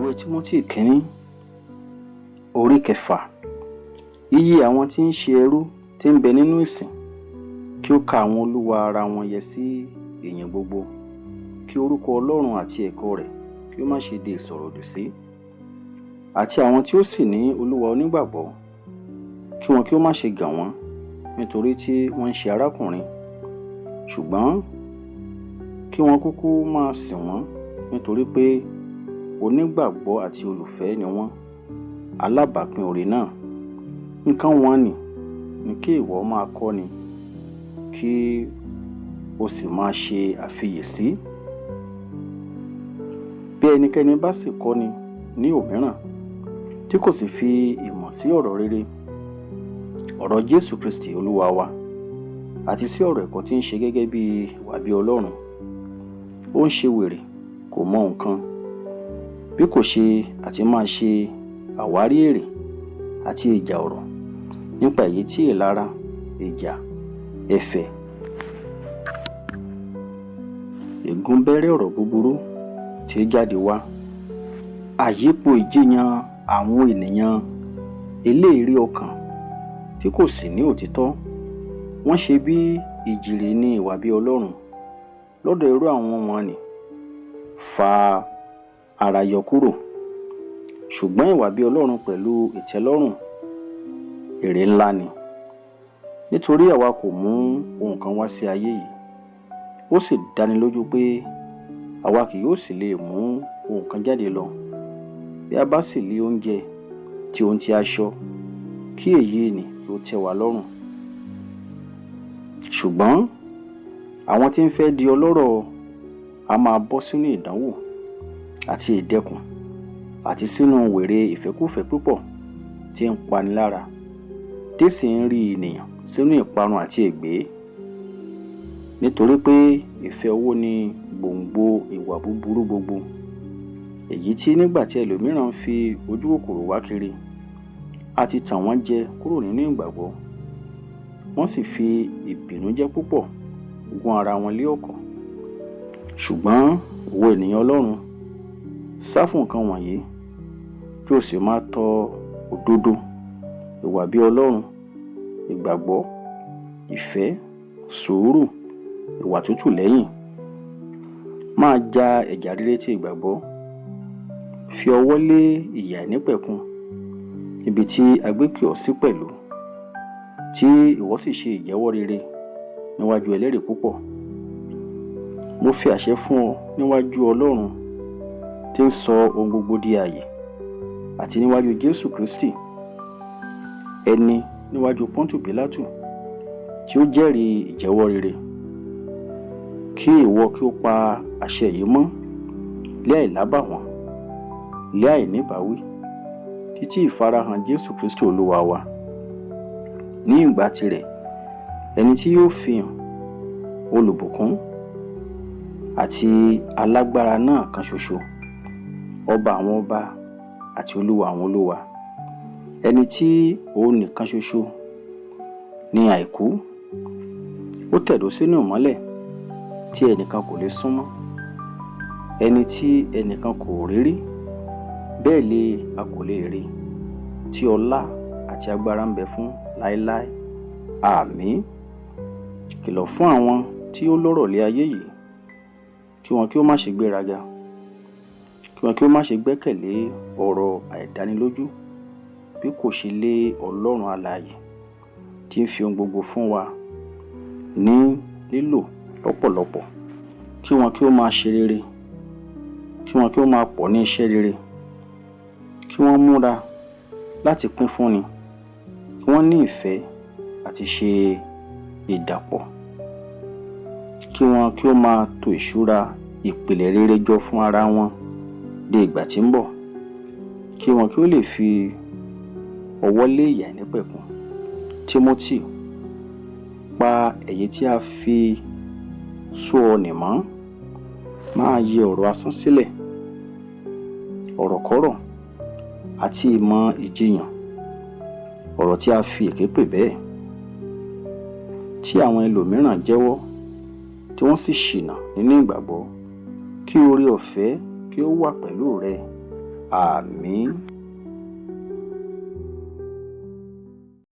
ìwé Tímótì kínní orí 6. Iye àwọn tí ń ṣe ẹrú tí ń bẹ nínú ìsìn kí ó ka àwọn olúwa ara wọn yẹ sí èèyàn gbogbo, kí orúkọ Ọlọ́run àti ẹ̀kọ́ rẹ̀ kí ó má ṣe di ìsọ̀ròdì sí. Àti àwọn tí ó sì ní olúwa onígbàgbọ́, kí wọn kí ó má ṣe gàn wọ́n nítorí tí wọ́n ń ṣe arákùnrin, ṣùgbọ́n kí wọn kúkú máa sìn wọ́n nítorí pé onígbàgbọ́ àti olùfẹ́ ni wọ́n, alábàápín oore náà. Nǹkan wọn ni kí ìwọ máa kọ́ni, kí o sì máa ṣe àfiyèsí. Bí ẹnikẹ́ni bá sì kọ́ni ní òmíràn tí kò sì fi ìmọ̀ sí ọ̀rọ̀ rere, ọ̀rọ̀ Jésù Kristi Olúwa wa, àti sí ọ̀rọ̀ ẹ̀kọ́ tí ń ṣe gẹ́gẹ́ bí ìwà bí Ọlọ́run, ó ń ṣe wèrè, kò mọ nǹkan bí kò ṣe àti máa ṣe àwárí èrè àti ìjà ọ̀rọ̀ nípa èyí tí ìlara, ìjà, ẹ̀fẹ̀, ègúnbẹ̀rẹ̀ ọ̀rọ̀ búburú tí ó jáde wá, àyípo ìjiyàn àwọn ènìyàn eléèrí ọkàn tí kò sì ní òtítọ́. Wọ́n ṣe bí ìjìrì ní ìwà bí Ọlọ́run. Lọ́dọ̀ irú àwọn wọn fa ara yọ kúrò. Ṣùgbọ́n ìwà bí Ọlọ́run pẹ̀lú ìtẹ́lọ́rùn èrè ńlá ni. Nítorí àwa kò mú ohun kan wá sí ayé yìí, ó sì dáni lójú pé àwa kì yóò sì lè mú ohun kan jáde lọ. Bí a bá sì lé oúnjẹ tí ohun ti aṣọ, kí èyí ni ó tẹ́ wa lọ́rùn. Ṣùgbọ́n àwọn tí ń fẹ́ di ọlọ́rọ̀ a máa bọ́ sínú ìdánwò àti ìdẹkùn àti sínú wèrè ìfẹ́kúfẹ̀ẹ́ púpọ̀ tí ń pani lára, tí sì ń rí ènìyàn sínú ìparun àti ègbé. Nítorí pé ìfẹ́ owó ni gbòǹgbò ìwà búburú gbogbo, èyí tí nígbà tí ẹlòmíràn ń fi ojú kòkòrò wá kiri, a ti tàn wọ́n jẹ kúrò nínú ìgbàgbọ́, wọ́n sì fi ìbìnújẹ́ púpọ̀ gún ara wọn lé ọ̀kọ̀. Ṣùgbọ́n ìwọ ènìyàn Ọlọ́run, sá fún nǹkan wọ̀nyí, kí o sì máa tọ òdodo, ìwà bí Ọlọ́run, ìgbàgbọ́, ìfẹ́, sùúrù, ìwà tútù lẹ́yìn. Máa ja ẹ̀jà rere ti ìgbàgbọ́. Fi ọwọ́ lé ìyà ìnípẹ̀kun, ibi tí a gbé pè ọ́ sí pẹ̀lú, tí ìwọ sì ṣe ìjẹ́wọ́ rere níwájú ẹlẹ́rìí púpọ̀. Mo fi àṣẹ fún ọ níwájú Ọlọ́run tí ń sọ ohun gbogbo di ààyè, àti níwájú Jésù Kristi, ẹni níwájú Pọ́ntù Pílátù tí ó jẹ́rìí ìjẹ́wọ́ rere, kí ìwọ kí ó pa àṣẹ yìí mọ́ lé àìlábàwọ́n, lé àìníbáwí, títí ìfarahàn Jésù Kristi Olúwa wa. Ní ìgbà tirẹ̀, ẹni tí yóò fi hàn olùbùkún àti alágbára náà kan ṣoṣo, ọba àwọn ọba àti olúwa àwọn olúwa, ẹni tí òun nìkan ṣoṣo ní àìkú. Ó tẹ̀dó sínú ìmọ́lẹ̀ tí ẹnìkan kò lè súnmọ́, ẹni tí ẹnìkan kò rí rí, bẹ́ẹ̀ lé a kò lè rí, tí ọlá àti agbára ń bẹ fún láéláé. Àmín. Kìlọ̀ fún àwọn tí ó lọ́rọ̀ lé ayé yìí, kí wọn kí ó má ṣe gbéraga, kí wọn kí ó má ṣe gbẹ́kẹ̀lé ọ̀rọ̀ àìdánilójú, bí kò ṣe lé Ọlọ́run alààyè tí ń fi ohun gbogbo fún wa ní lílò lọ́pọ̀lọpọ̀. Kí wọn kí ó máa ṣe rere, kí wọn kí ó máa pọ̀ ní iṣẹ́ rere, kí wọ́n múra láti pín fúnni, kí wọ́n ní ìfẹ́ àti ṣe ìdàpọ̀, kí wọn kí ó máa tò ìṣúra ìpìlẹ̀ rere jọ fún ara wọn dé ìgbà tí ń bọ̀, kí wọn kí ó lè fi ọwọ́ lé ìyà ìnípẹ̀kun. Tímótì, pa èyí tí a fi so ọ nì mọ́. Máa yẹ ọ̀rọ̀ asán sílẹ̀, ọ̀rọ̀kọ́rọ̀ àti ìmọ̀ ìjiyàn, ọ̀rọ̀ tí a fi èké pè bẹ́ẹ̀, tí àwọn ẹlòmíràn jẹ́wọ́ tí wọ́n sì ṣìnà nínú ìgbàgbọ́. Kí oore ọ̀fẹ́ kí ó wà pẹ̀lú rẹ àmín.